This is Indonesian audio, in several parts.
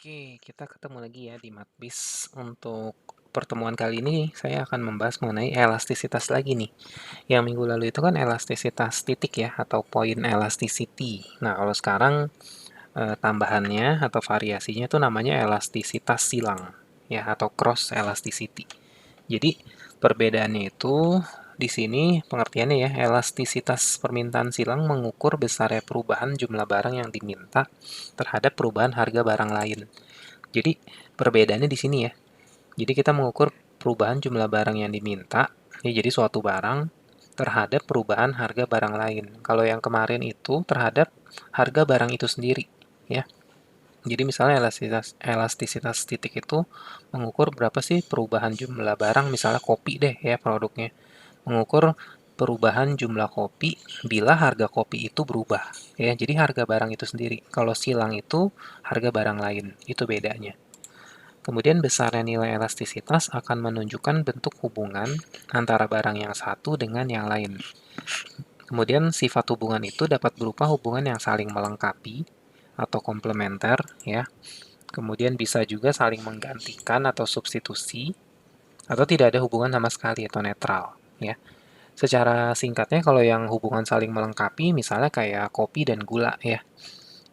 Oke, kita ketemu lagi ya di Matbis. Untuk pertemuan kali ini saya akan membahas mengenai elastisitas lagi nih. Yang minggu lalu itu kan elastisitas titik ya, atau point elasticity. Nah, kalau sekarang tambahannya atau variasinya itu namanya elastisitas silang ya, atau cross elasticity. Jadi perbedaannya itu di sini pengertiannya ya, elastisitas permintaan silang mengukur besarnya perubahan jumlah barang yang diminta terhadap perubahan harga barang lain. Jadi perbedaannya di sini ya. Jadi kita mengukur perubahan jumlah barang yang diminta, ya jadi suatu barang terhadap perubahan harga barang lain. Kalau yang kemarin itu terhadap harga barang itu sendiri, ya. Jadi misalnya elastisitas titik itu mengukur berapa sih perubahan jumlah barang, misalnya kopi deh ya produknya. Mengukur perubahan jumlah kopi bila harga kopi itu berubah. Ya, jadi harga barang itu sendiri. Kalau silang itu harga barang lain, itu bedanya. Kemudian besarnya nilai elastisitas akan menunjukkan bentuk hubungan antara barang yang satu dengan yang lain. Kemudian sifat hubungan itu dapat berupa hubungan yang saling melengkapi atau komplementer ya. Kemudian bisa juga saling menggantikan atau substitusi atau tidak ada hubungan sama sekali atau netral ya. Secara singkatnya kalau yang hubungan saling melengkapi misalnya kayak kopi dan gula ya.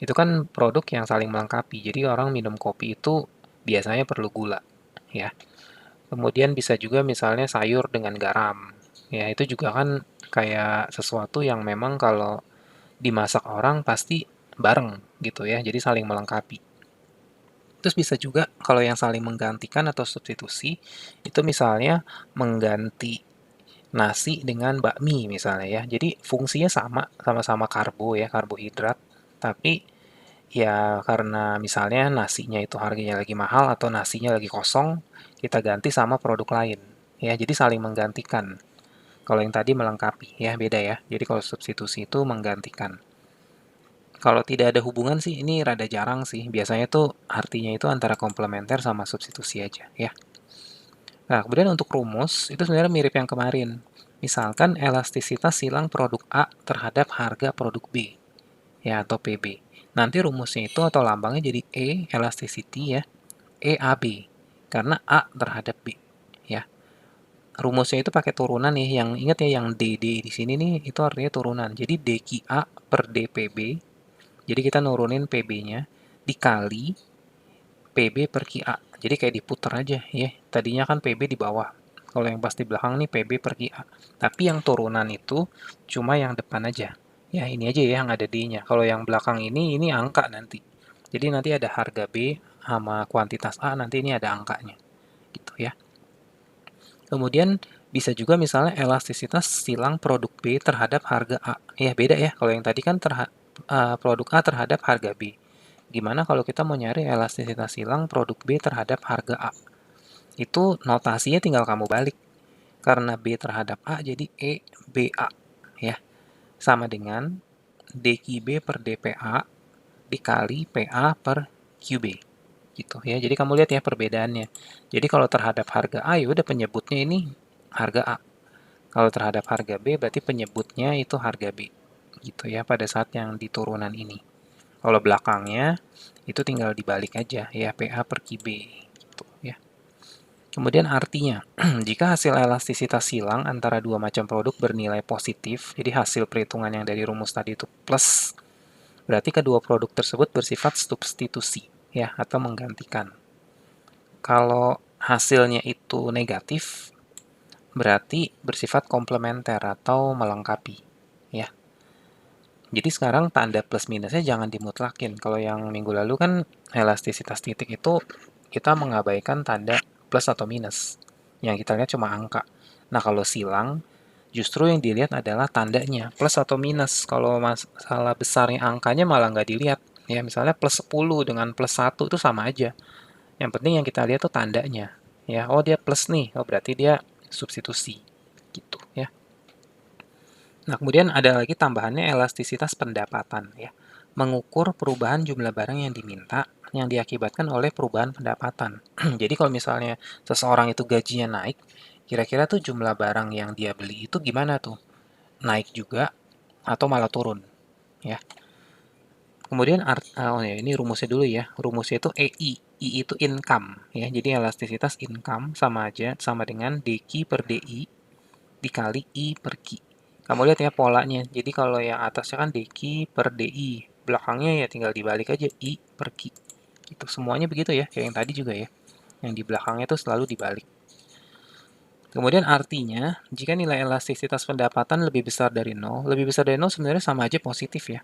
Itu kan produk yang saling melengkapi. Jadi orang minum kopi itu biasanya perlu gula ya. Kemudian bisa juga misalnya sayur dengan garam. Ya, itu juga kan kayak sesuatu yang memang kalau dimasak orang pasti bareng gitu ya. Jadi saling melengkapi. Terus bisa juga kalau yang saling menggantikan atau substitusi itu misalnya mengganti nasi dengan bakmi misalnya ya. Jadi fungsinya sama, sama-sama karbo ya, karbohidrat. Tapi ya karena misalnya nasinya itu harganya lagi mahal atau nasinya lagi kosong, kita ganti sama produk lain. Ya, jadi saling menggantikan. Kalau yang tadi melengkapi, ya beda ya. Jadi kalau substitusi itu menggantikan. Kalau tidak ada hubungan sih ini rada jarang sih. Biasanya tuh artinya itu antara komplementer sama substitusi aja ya. Nah, kemudian untuk rumus itu sebenarnya mirip yang kemarin. Misalkan elastisitas silang produk A terhadap harga produk B ya atau PB. Nanti rumusnya itu atau lambangnya jadi E elasticity ya, EAB karena A terhadap B ya. Rumusnya itu pakai turunan nih, yang ingat ya yang DD di sini nih itu artinya turunan. Jadi DQA per DPB. Jadi kita nurunin PB-nya dikali PB per QA. Jadi kayak diputer aja ya. Tadinya kan PB di bawah. Kalau yang pas di belakang nih PB per QA. Tapi yang turunan itu cuma yang depan aja. Ya ini aja ya yang ada D-nya. Kalau yang belakang ini angka nanti. Jadi nanti ada harga B sama kuantitas A, nanti ini ada angkanya. Gitu ya. Kemudian bisa juga misalnya elastisitas silang produk B terhadap harga A. Ya beda ya. Kalau yang tadi kan produk A terhadap harga B. Gimana kalau kita mau nyari elastisitas silang produk B terhadap harga A? Itu notasinya tinggal kamu balik. Karena B terhadap A jadi EBA ya. Sama dengan DQB per DPA dikali PA per QB. Gitu ya. Jadi kamu lihat ya perbedaannya. Jadi kalau terhadap harga A ya udah penyebutnya ini harga A. Kalau terhadap harga B berarti penyebutnya itu harga B. Gitu ya pada saat yang di turunan ini. Kalau belakangnya itu tinggal dibalik aja ya PA per QB gitu ya. Kemudian artinya, jika hasil elastisitas silang antara dua macam produk bernilai positif, jadi hasil perhitungan yang dari rumus tadi itu plus, berarti kedua produk tersebut bersifat substitusi ya atau menggantikan. Kalau hasilnya itu negatif, berarti bersifat komplementer atau melengkapi ya. Jadi sekarang tanda plus minusnya jangan dimutlakin. Kalau yang minggu lalu kan elastisitas titik itu kita mengabaikan tanda plus atau minus. Yang kita lihat cuma angka. Nah kalau silang justru yang dilihat adalah tandanya plus atau minus. Kalau masalah besarnya angkanya malah nggak dilihat. Ya misalnya plus 10 dengan plus 1 itu sama aja. Yang penting yang kita lihat tuh tandanya. Ya, oh dia plus nih. Oh berarti dia substitusi. Gitu ya. Nah, kemudian ada lagi tambahannya elastisitas pendapatan ya. Mengukur perubahan jumlah barang yang diminta yang diakibatkan oleh perubahan pendapatan. Jadi kalau misalnya seseorang itu gajinya naik, kira-kira tuh jumlah barang yang dia beli itu gimana tuh? Naik juga atau malah turun ya. Kemudian oh ya, ini rumusnya dulu ya. Rumusnya itu EI. I itu income ya. Jadi elastisitas income sama dengan dQ per DI dikali I per Q. Kamu lihat ya polanya. Jadi kalau yang atasnya kan dQ per DI, belakangnya ya tinggal dibalik aja I per Q. Itu semuanya begitu ya, kayak yang tadi juga ya. Yang di belakangnya itu selalu dibalik. Kemudian artinya, jika nilai elastisitas pendapatan lebih besar dari 0, lebih besar dari 0 sebenarnya sama aja positif ya.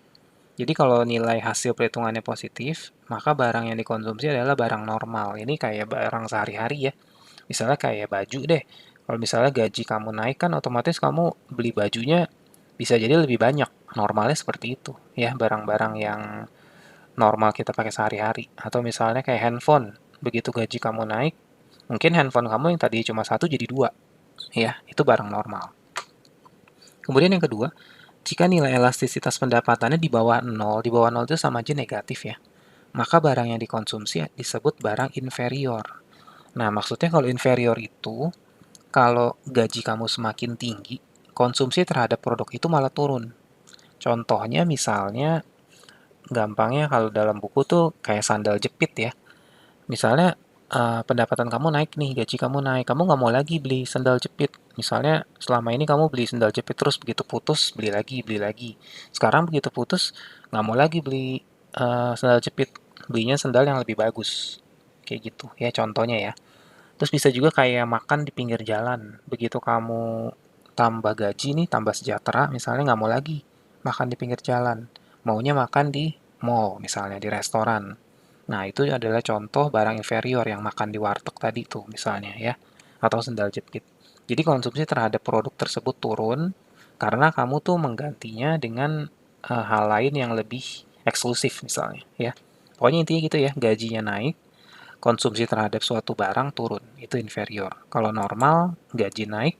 Jadi kalau nilai hasil perhitungannya positif, maka barang yang dikonsumsi adalah barang normal. Ini kayak barang sehari-hari ya. Misalnya kayak baju deh. Kalau misalnya gaji kamu naik kan otomatis kamu beli bajunya bisa jadi lebih banyak. Normalnya seperti itu ya, barang-barang yang normal kita pakai sehari-hari. Atau misalnya kayak handphone. Begitu gaji kamu naik, mungkin handphone kamu yang tadi cuma satu jadi dua. Ya, itu barang normal. Kemudian yang kedua, jika nilai elastisitas pendapatannya di bawah 0 itu sama aja negatif ya. Maka barang yang dikonsumsi disebut barang inferior. Nah, maksudnya kalau inferior itu, kalau gaji kamu semakin tinggi, konsumsi terhadap produk itu malah turun. Contohnya misalnya, gampangnya kalau dalam buku tuh kayak sandal jepit ya. Misalnya pendapatan kamu naik nih, gaji kamu naik, kamu nggak mau lagi beli sandal jepit. Misalnya selama ini kamu beli sandal jepit terus begitu putus beli lagi, beli lagi. Sekarang begitu putus nggak mau lagi beli sandal jepit, belinya sandal yang lebih bagus. Kayak gitu ya contohnya ya. Terus bisa juga kayak makan di pinggir jalan. Begitu kamu tambah gaji nih, tambah sejahtera, misalnya nggak mau lagi makan di pinggir jalan. Maunya makan di mall, misalnya di restoran. Nah, itu adalah contoh barang inferior yang makan di warteg tadi tuh, misalnya ya. Atau sendal jepit. Jadi konsumsi terhadap produk tersebut turun karena kamu tuh menggantinya dengan hal lain yang lebih eksklusif misalnya ya. Pokoknya intinya gitu ya, gajinya naik, konsumsi terhadap suatu barang turun, itu inferior. Kalau normal, gaji naik,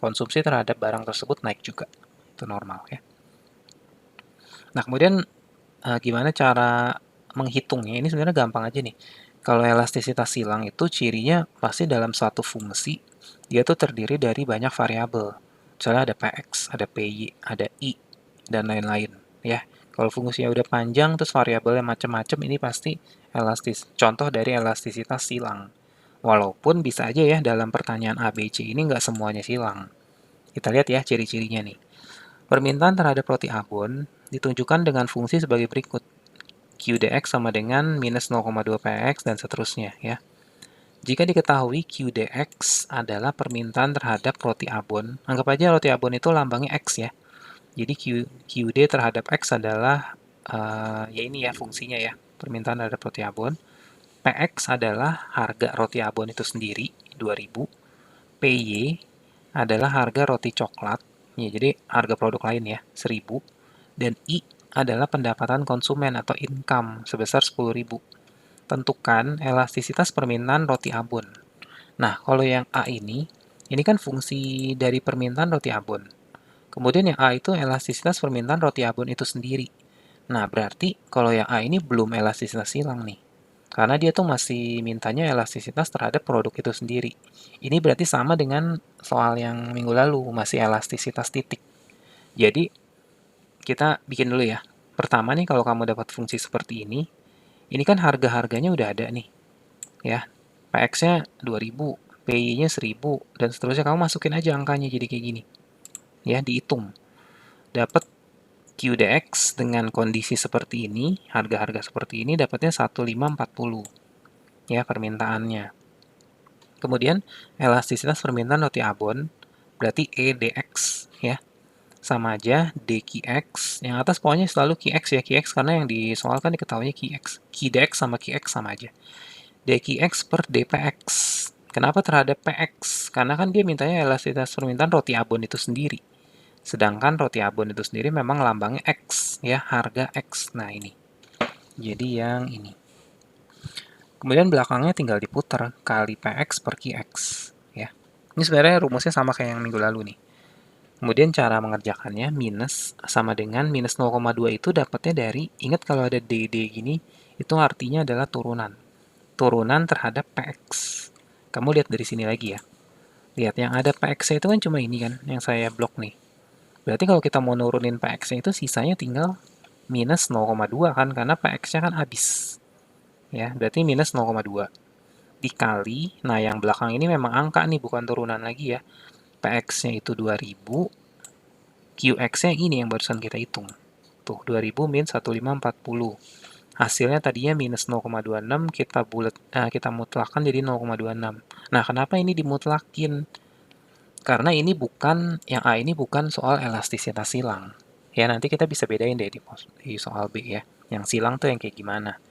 konsumsi terhadap barang tersebut naik juga. Itu normal ya. Nah, kemudian gimana cara menghitungnya? Ini sebenarnya gampang aja nih. Kalau elastisitas silang itu cirinya pasti dalam suatu fungsi, dia tuh terdiri dari banyak variabel. Misalnya ada Px, ada Py, ada I, dan lain-lain. Ya, kalau fungsinya udah panjang, terus variabelnya macam-macam, ini pasti elastis. Contoh dari elastisitas silang. Walaupun bisa aja ya dalam pertanyaan A, B, C ini nggak semuanya silang. Kita lihat ya ciri-cirinya nih. Permintaan terhadap roti abon ditunjukkan dengan fungsi sebagai berikut. QDX sama dengan minus 0,2 PX dan seterusnya ya. Jika diketahui QDX adalah permintaan terhadap roti abon, anggap aja roti abon itu lambangnya X ya. Jadi QD terhadap X adalah ya ini ya fungsinya ya, permintaan terhadap roti abon. PX adalah harga roti abon itu sendiri, 2000. PY adalah harga roti coklat, ya jadi harga produk lain ya, 1000. Dan I adalah pendapatan konsumen atau income sebesar 10.000. Tentukan elastisitas permintaan roti abon. Nah, kalau yang A ini kan fungsi dari permintaan roti abon. Kemudian yang A itu elastisitas permintaan roti abon itu sendiri. Nah, berarti kalau yang A ini belum elastisitas silang nih. Karena dia tuh masih mintanya elastisitas terhadap produk itu sendiri. Ini berarti sama dengan soal yang minggu lalu, masih elastisitas titik. Jadi, kita bikin dulu ya. Pertama nih, kalau kamu dapat fungsi seperti ini kan harga-harganya udah ada nih. Ya, PX-nya 2000, PY-nya 1000, dan seterusnya kamu masukin aja angkanya jadi kayak gini. Ya, dihitung. Dapat QDX dengan kondisi seperti ini, harga-harga seperti ini dapatnya 1540 ya permintaannya. Kemudian elastisitas permintaan roti abon berarti EDX ya. Sama aja DQX. Yang atas pokoknya selalu QX ya, QX karena yang disoalkan diketahui QX. QDX sama QX sama aja. DQX per DPX. Kenapa terhadap PX? Karena kan dia mintanya elastisitas permintaan roti abon itu sendiri. Sedangkan roti abon itu sendiri memang lambangnya X ya, harga X. Nah, ini. Jadi yang ini. Kemudian belakangnya tinggal diputar kali PX per QX ya. Ini sebenarnya rumusnya sama kayak yang minggu lalu nih. Kemudian cara mengerjakannya minus sama dengan minus 0,2 itu dapatnya dari, ingat kalau ada DD gini, itu artinya adalah turunan. Turunan terhadap PX. Kamu lihat dari sini lagi ya. Lihat yang ada PX itu kan cuma ini kan, yang saya blok nih. Berarti kalau kita mau nurunin PX itu sisanya tinggal minus 0,2 kan, karena PX-nya kan habis. Ya, berarti minus 0,2. Dikali, nah yang belakang ini memang angka nih, bukan turunan lagi ya. PX-nya itu 2000, QX-nya ini yang barusan kita hitung. Tuh, 2000 min 1540. Hasilnya tadinya minus 0,26, kita mutlakkan jadi 0,26. Nah, kenapa ini dimutlakin? Karena ini bukan, yang A ini bukan soal elastisitas silang. Ya, nanti kita bisa bedain deh di soal B ya. Yang silang tuh yang kayak gimana.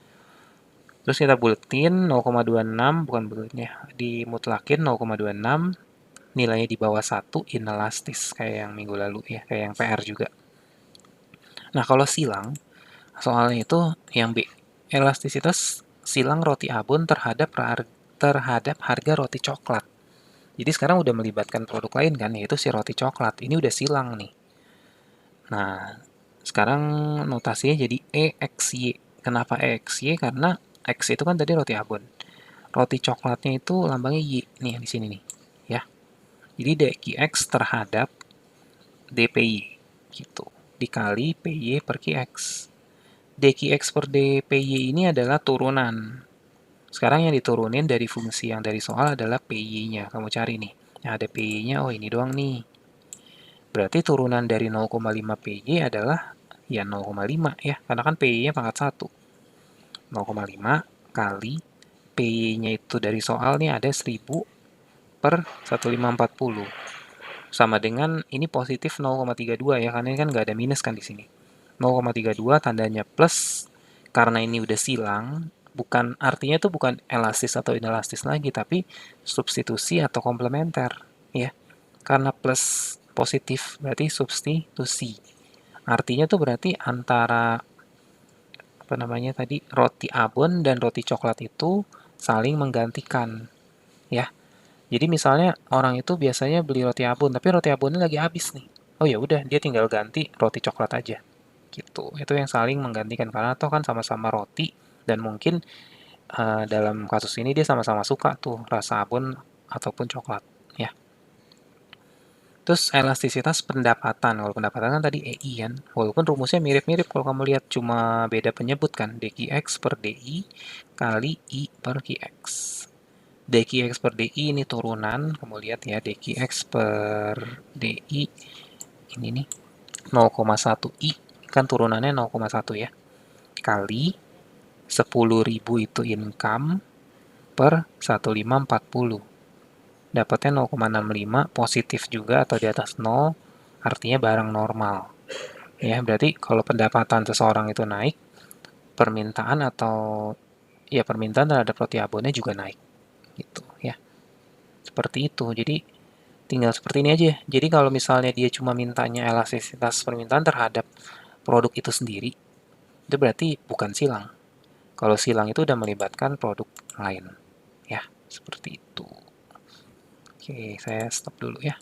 Terus kita buletin 0,26, bukan buletnya, dimutlakin 0,26, nilainya di bawah 1, inelastis, kayak yang minggu lalu ya, kayak yang PR juga. Nah, kalau silang, soalnya itu yang B, elastisitas silang roti abon terhadap harga roti coklat. Jadi sekarang udah melibatkan produk lain kan, yaitu si roti coklat. Ini udah silang nih. Nah, sekarang notasinya jadi EXY. Kenapa EXY? Karena X itu kan tadi roti abon. Roti coklatnya itu lambangnya Y nih di sini nih, ya. Jadi DQX terhadap DPY gitu. Dikali PY per QX. DQX per DPY ini adalah turunan. Sekarang yang diturunin dari fungsi yang dari soal adalah PY-nya. Kamu cari nih. Nah, ada PY-nya, oh ini doang nih. Berarti turunan dari 0,5 PY adalah ya 0,5 ya, karena kan PY-nya pangkat 1. 0,5 kali PY-nya itu dari soal nih ada 1000 per 1540. Sama dengan ini positif 0,32 ya, karena ini kan nggak ada minus kan di sini. 0,32 tandanya plus, karena ini udah silang, bukan artinya itu bukan elastis atau inelastis lagi, tapi substitusi atau komplementer ya. Karena plus positif berarti substitusi. Artinya tuh berarti antara apa namanya tadi roti abon dan roti coklat itu saling menggantikan ya. Jadi misalnya orang itu biasanya beli roti abon, tapi roti abonnya lagi habis nih. Oh ya udah, dia tinggal ganti roti coklat aja. Gitu. Itu yang saling menggantikan karena toh kan sama-sama roti dan mungkin dalam kasus ini dia sama-sama suka tuh rasa abon ataupun coklat, ya. Terus elastisitas pendapatan. Kalau pendapatan kan tadi EI kan. Walaupun rumusnya mirip-mirip kalau kamu lihat cuma beda penyebut kan. DQX per DI kali I per QX. DQX per DI ini turunan. Kamu lihat ya DQX per DI ini nih 0,1 I kan turunannya 0,1 ya. Kali 10.000 itu income per 1540. Dapatnya 0,65 positif juga atau di atas 0, artinya barang normal. Ya, berarti kalau pendapatan seseorang itu naik, permintaan atau ya permintaan terhadap roti abonnya juga naik. Gitu ya. Seperti itu. Jadi tinggal seperti ini aja. Jadi kalau misalnya dia cuma mintanya elastisitas permintaan terhadap produk itu sendiri, itu berarti bukan silang. Kalau silang itu udah melibatkan produk lain. Ya, seperti itu. Oke, saya stop dulu ya.